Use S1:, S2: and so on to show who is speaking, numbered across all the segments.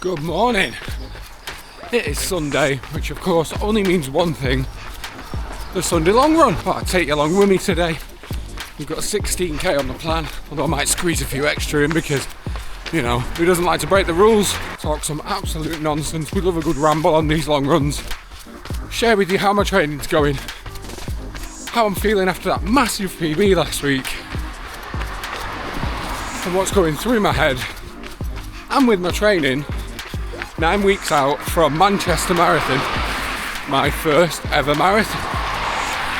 S1: Good morning. It is Sunday, which of course only means one thing. The Sunday long run. Well, I'll take you along with me today. We've got 16k on the plan, although I might squeeze a few extra in because, you know, who doesn't like to break the rules? Talk some absolute nonsense. We love a good ramble on these long runs. Share with you how my training's going, how I'm feeling after that massive PB last week, and what's going through my head. And with my training, 9 weeks out from Manchester Marathon, my first ever marathon.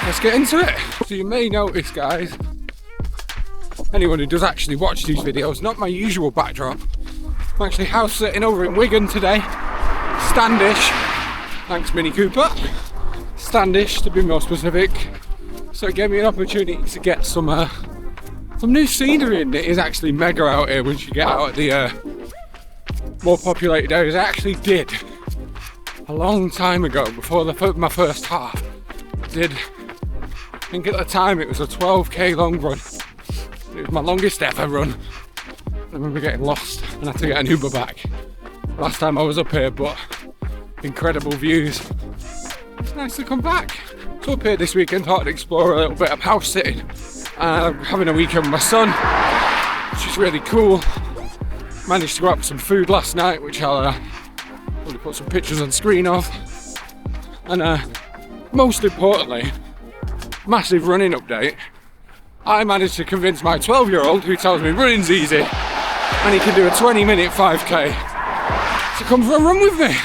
S1: Let's get into it. So you may notice, guys, anyone who does actually watch these videos, not my usual backdrop. I'm actually house sitting over in Wigan today. Standish. Thanks, Mini Cooper. Standish, to be more specific. So it gave me an opportunity to get some new scenery in. It is actually mega out here once you get out of the more populated areas. I actually did a long time ago, before my first half. I think at the time it was a 12k long run. It was my longest ever run. I remember getting lost and had to get an Uber back last time I was up here, but incredible views. It's nice to come back. So up here this weekend, thought I'd explore a little bit of house sitting. Having a weekend with my son, which is really cool. Managed to grab some food last night, which I'll probably put some pictures on screen of. And most importantly, massive running update. I managed to convince my 12-year-old, who tells me running's easy and he can do a 20-minute 5k, to come for a run with me.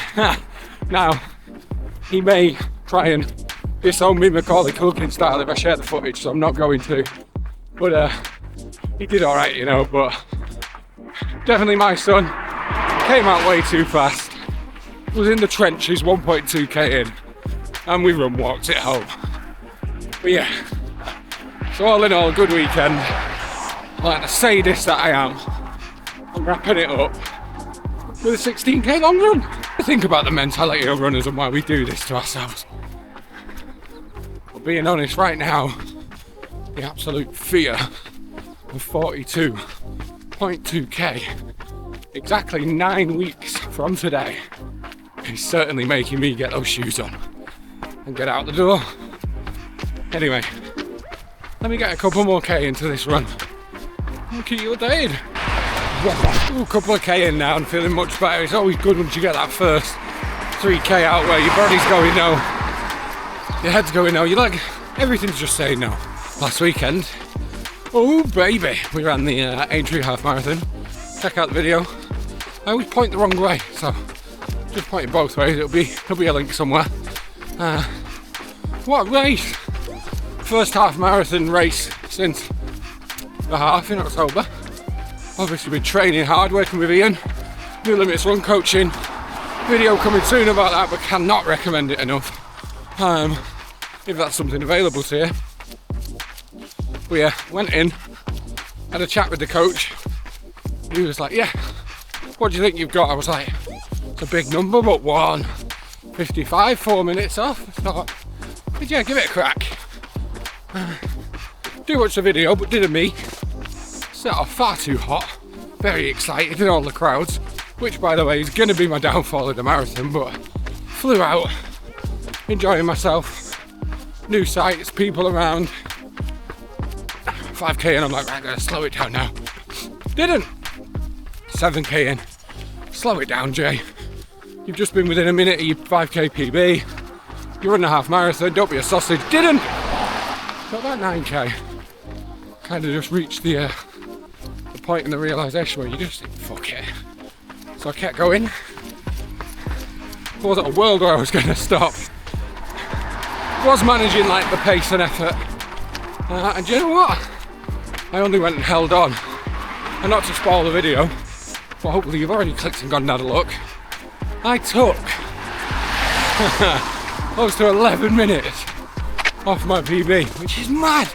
S1: Now, he may try and disown me Macaulay Culkin style if I share the footage, so I'm not going to. But he did alright, you know, but definitely my son came out way too fast, was in the trenches 1.2k in, and we run walked it home. But yeah, so all in all, good weekend. Like the sadist that I am, I'm wrapping it up with a 16k long run. I think about the mentality of runners and why we do this to ourselves. But being honest, right now, the absolute fear of 42.2k, exactly 9 weeks from today, is certainly making me get those shoes on and get out the door. Anyway, let me get a couple more k into this run. I'll keep you updated. Ooh, a couple of k in now and feeling much better. It's always good once you get that first 3k out where your body's going no, your head's going no, you're like, everything's just saying no. Last weekend, oh baby, we ran the Aintree half marathon. Check out the video. I always point the wrong way, so just point it both ways. There'll be a link somewhere. What a race! First half marathon race since the half in October. Obviously been training hard, working with Ian. New Limits run coaching. Video coming soon about that, but cannot recommend it enough. If that's something available to you. But yeah, went in, had a chat with the coach. He was like, yeah, what do you think you've got? I was like, it's a big number, but 1:55, 4 minutes off. I thought, but yeah, give it a crack. Do watch the video, but didn't me. Set off far too hot, very excited in all the crowds, which by the way is going to be my downfall of the marathon, but flew out, enjoying myself, new sights, people around. 5k in, I'm like, right, I gotta slow it down now. Didn't. 7k in. Slow it down, Jay. You've just been within a minute of your 5k PB. You're running a half marathon, don't be a sausage. Didn't. So about 9k, kind of just reached the point in the realisation where you just think, fuck it. So I kept going. It wasn't a world where I was gonna stop. Was managing like the pace and effort. And you know what? I only went and held on. And not to spoil the video, but hopefully you've already clicked and gone and had a look. I took close to 11 minutes off my PB, which is mad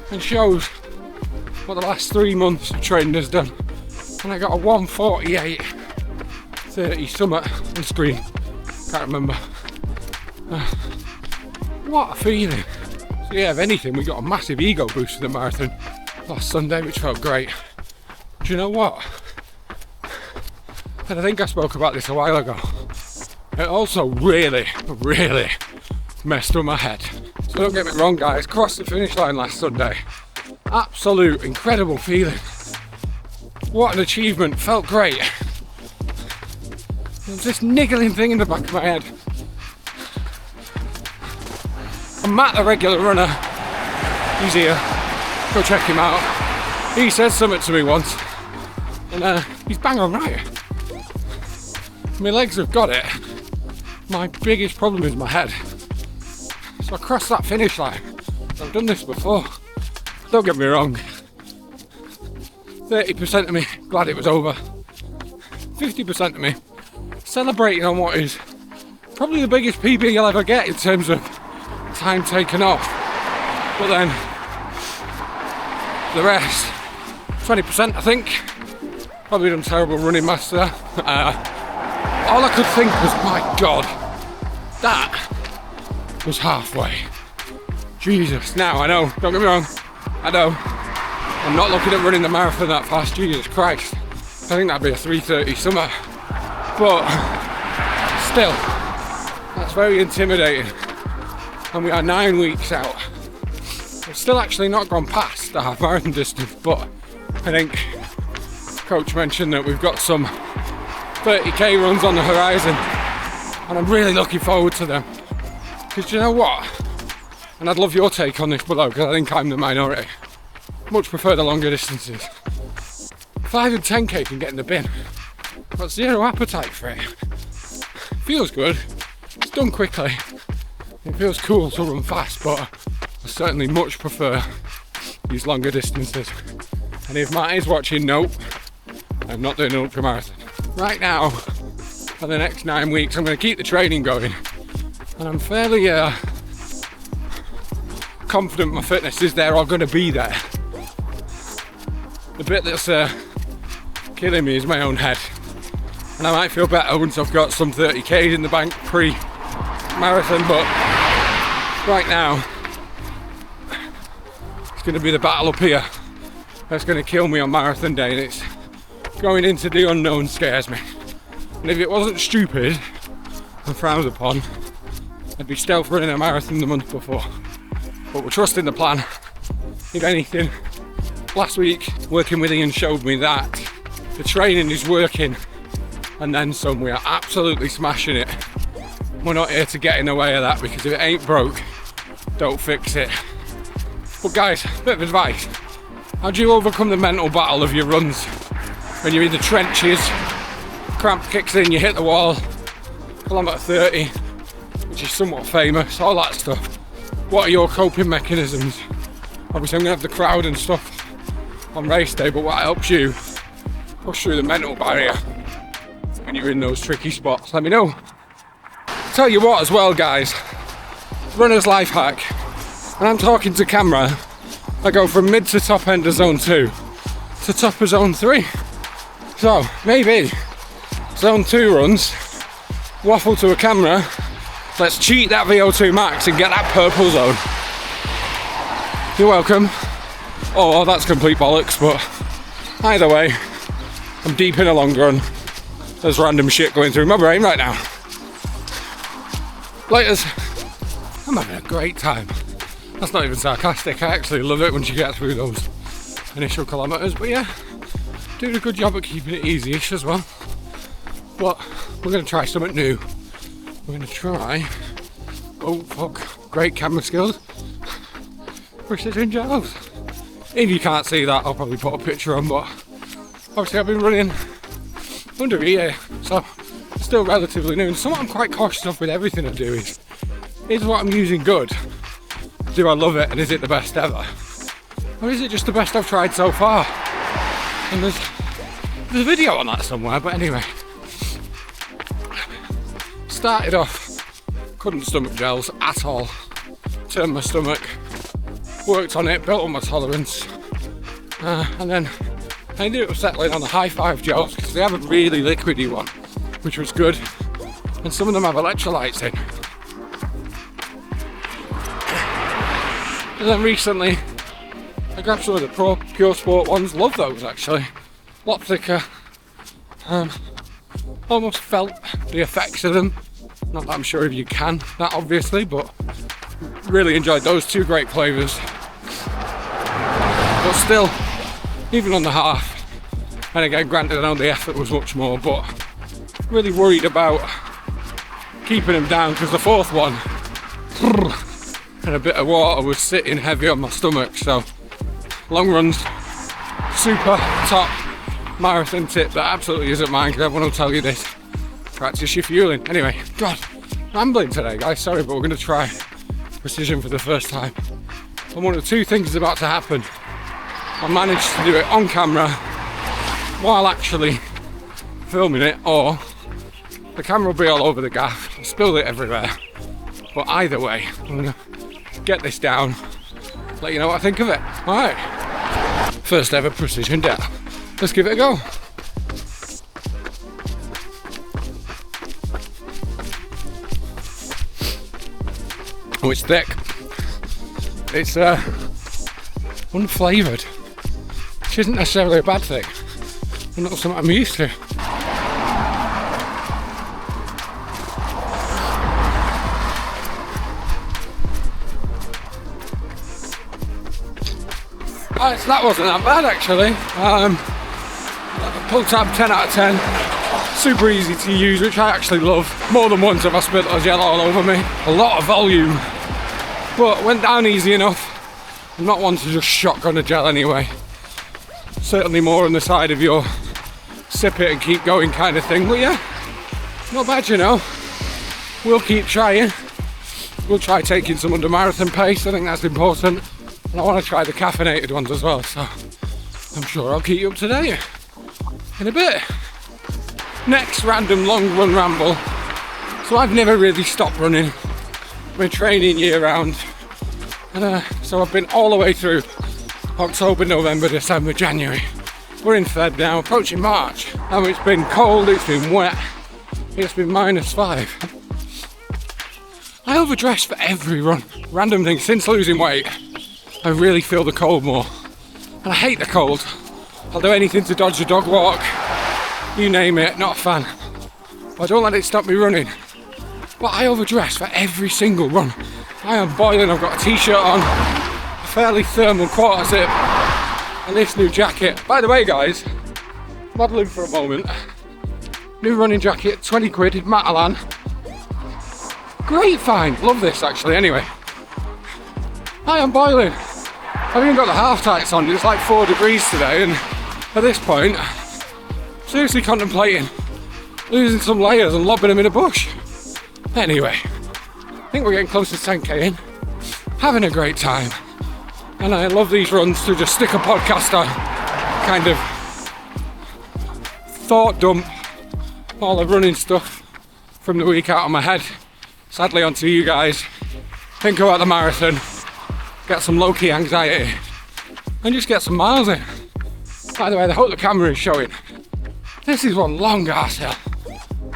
S1: and shows what the last 3 months of training has done. And I got a 1:48.30 summit on screen. Can't remember. What a feeling. So yeah, if anything, we got a massive ego boost for the marathon last Sunday, which felt great. Do you know what? And I think I spoke about this a while ago. It also really messed up my head. So don't get me wrong, guys, crossed the finish line last Sunday. Absolute incredible feeling. What an achievement, felt great. There's this niggling thing in the back of my head. And Matt, the regular runner, he's here. Go check him out. He says something to me once, and he's bang on right. My legs have got it. My biggest problem is my head. So I crossed that finish line. I've done this before. Don't get me wrong. 30% of me glad it was over. 50% of me celebrating on what is probably the biggest PB you'll ever get in terms of time taken off. But then the rest, 20% I think, probably done terrible running maths there. All I could think was, my God, that was halfway. Jesus. Now I know, don't get me wrong, I know I'm not looking at running the marathon that fast. Jesus Christ, I think that'd be a 3:30 somewhere. But still, that's very intimidating. And we are 9 weeks out. I've still actually not gone past the half marathon distance, but I think coach mentioned that we've got some 30k runs on the horizon, and I'm really looking forward to them. Because you know what? And I'd love your take on this below, because I think I'm the minority. Much prefer the longer distances. 5 and 10k can get in the bin. Got zero appetite for it. Feels good. It's done quickly. It feels cool to run fast, but I certainly much prefer these longer distances. And if Matt is watching, nope, I'm not doing an ultra marathon. Right now, for the next 9 weeks, I'm going to keep the training going. And I'm fairly confident my fitness is there or going to be there. The bit that's killing me is my own head. And I might feel better once I've got some 30k's in the bank pre-marathon, but right now, it's going to be the battle up here that's going to kill me on marathon day, and it's going into the unknown scares me. And if it wasn't stupid and frowned upon, I'd be stealth running a marathon the month before. But we're trusting the plan. If anything, last week working with Ian showed me that the training is working, and then some. We are absolutely smashing it. We're not here to get in the way of that, because if it ain't broke, don't fix it. But guys, bit of advice. How do you overcome the mental battle of your runs? When you're in the trenches, cramp kicks in, you hit the wall, kilometre 30, which is somewhat famous, all that stuff. What are your coping mechanisms? Obviously I'm going to have the crowd and stuff on race day, but what helps you push through the mental barrier when you're in those tricky spots? Let me know. Tell you what as well, guys, runner's life hack. When I'm talking to camera, I go from mid to top end of zone 2 to top of zone 3. So maybe zone 2 runs, waffle to a camera, let's cheat that VO2 max and get that purple zone. You're welcome. Oh, that's complete bollocks, but either way, I'm deep in a long run. There's random shit going through my brain right now. Laters. I'm having a great time. That's not even sarcastic, I actually love it once you get through those initial kilometres, but yeah, doing a good job at keeping it easy-ish as well. But we're going to try something new. We're going to try, oh fuck, great camera skills, precision gels. If you can't see that, I'll probably put a picture on, but obviously I've been running under a year, so still relatively new. And something I'm quite cautious of with everything I do is what I'm using good? Do I love it, and is it the best ever? Or is it just the best I've tried so far? And there's a video on that somewhere, but anyway. Started off, couldn't stomach gels at all. Turned my stomach, worked on it, built up my tolerance. And then I ended up settling on the high five gels because they have a really liquidy one, which was good. And some of them have electrolytes in. And then recently, I grabbed some of the Pure Sport ones. Love those actually. A lot thicker. almost felt the effects of them. Not that I'm sure if you can, that obviously, but really enjoyed those two great flavours. But still, even on the half, and again, granted I know the effort was much more, but really worried about keeping them down because the fourth one and a bit of water was sitting heavy on my stomach. So long runs, super top marathon tip that absolutely isn't mine because everyone will tell you this. Practice your fueling. Anyway, God, rambling today guys, sorry, but we're going to try precision for the first time. And one of two things is about to happen. I managed to do it on camera while actually filming it, or the camera will be all over the gaff, I'll spill it everywhere. But either way, I'm gonna get this down, let you know what I think of it. Alright, first ever precision down. Let's give it a go. Oh, it's thick. It's unflavoured, which isn't necessarily a bad thing. Not something I'm used to. So that wasn't that bad actually. Pull tab 10 out of 10. Super easy to use, which I actually love. More than once have I spilled a gel all over me. A lot of volume, but went down easy enough. I'm not one to just shotgun a gel anyway. Certainly more on the side of your sip it and keep going kind of thing, but yeah, not bad, you know. We'll keep trying. We'll try taking some under marathon pace, I think that's important. And I want to try the caffeinated ones as well, so I'm sure I'll keep you up to date in a bit. Next random long run ramble. So I've never really stopped running. I've been training year round. And so I've been all the way through October, November, December, January. We're in Feb now, approaching March. And it's been cold, it's been wet, it's been -5. I overdress for every run. Random thing, since losing weight, I really feel the cold more. And I hate the cold. I'll do anything to dodge a dog walk, you name it, not a fan. But I don't let it stop me running. But I overdress for every single run. I am boiling, I've got a t-shirt on, a fairly thermal quarter zip, and this new jacket. By the way guys, modelling for a moment, new running jacket, 20 quid, Matalan. Great find, love this actually. Anyway, I am boiling. I've even got the half tights on, it's like 4 degrees today, and at this point, seriously contemplating losing some layers and lobbing them in a bush. Anyway, I think we're getting close to 10k in, having a great time. And I love these runs to just stick a podcast on, kind of thought dump all the running stuff from the week out of my head, sadly onto you guys. Think about the marathon, get some low-key anxiety, and just get some miles in. By the way, I hope the camera is showing. This is one long ass hill.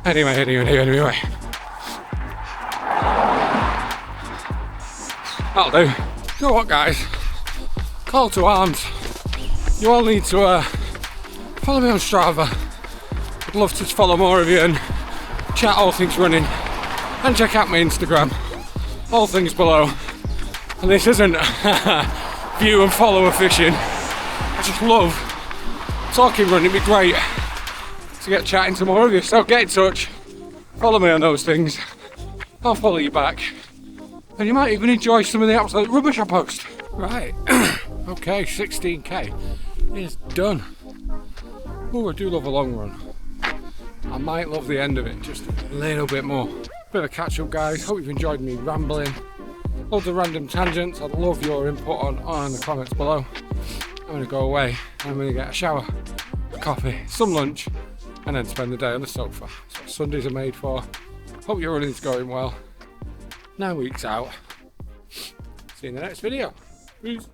S1: Anyway. That'll do. You know what guys? Call to arms. You all need to follow me on Strava. I'd love to follow more of you and chat all things running. And check out my Instagram. All things below. And this isn't view and follower fishing. I just love talking running. It'd be great to get chatting to more of you. So get in touch. Follow me on those things. I'll follow you back. And you might even enjoy some of the absolute rubbish I post. Right. Okay, 16k is done. Oh, I do love a long run. I might love the end of it just a little bit more. Bit of a catch up guys, hope you've enjoyed me rambling. Loads of random tangents, I'd love your input on the comments below. I'm going to go away, I'm going to get a shower, a coffee, some lunch, and then spend the day on the sofa. That's what Sundays are made for. Hope your running's going well. 9 weeks out. See you in the next video. Peace.